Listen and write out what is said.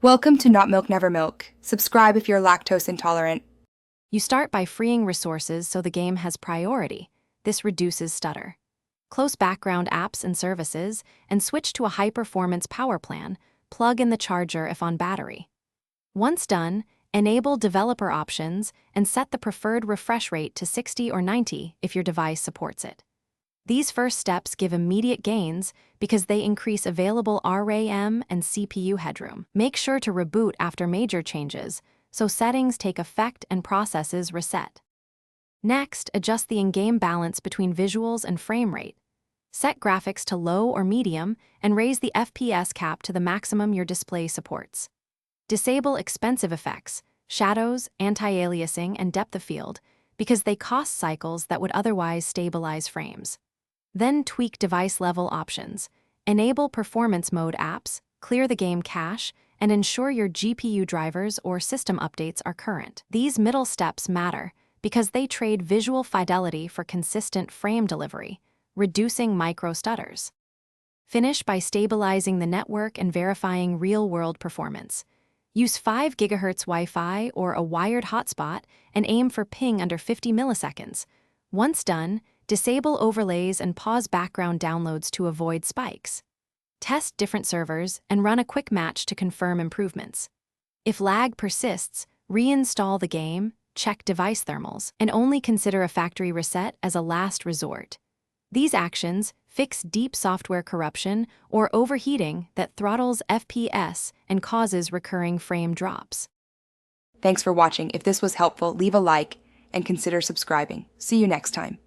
Welcome to Not Milk Never Milk. Subscribe if you're lactose intolerant. You start by freeing resources so the game has priority. This reduces stutter. Close background apps and services, and switch to a high-performance power plan. Plug in the charger if on battery. Once done, enable developer options and set the preferred refresh rate to 60 or 90 if your device supports it. These first steps give immediate gains because they increase available RAM and CPU headroom. Make sure to reboot after major changes, so settings take effect and processes reset. Next, adjust the in-game balance between visuals and frame rate. Set graphics to low or medium and raise the FPS cap to the maximum your display supports. Disable expensive effects, shadows, anti-aliasing, and depth of field because they cost cycles that would otherwise stabilize frames. Then tweak device-level options. Enable performance mode apps, clear the game cache, and ensure your GPU drivers or system updates are current. These middle steps matter because they trade visual fidelity for consistent frame delivery, reducing micro-stutters. Finish by stabilizing the network and verifying real-world performance. Use 5 GHz Wi-Fi or a wired hotspot and aim for ping under 50 milliseconds. Once done, disable overlays and pause background downloads to avoid spikes. Test different servers and run a quick match to confirm improvements. If lag persists, reinstall the game, check device thermals, and only consider a factory reset as a last resort. These actions fix deep software corruption or overheating that throttles FPS and causes recurring frame drops. Thanks for watching. If this was helpful, leave a like and consider subscribing. See you next time.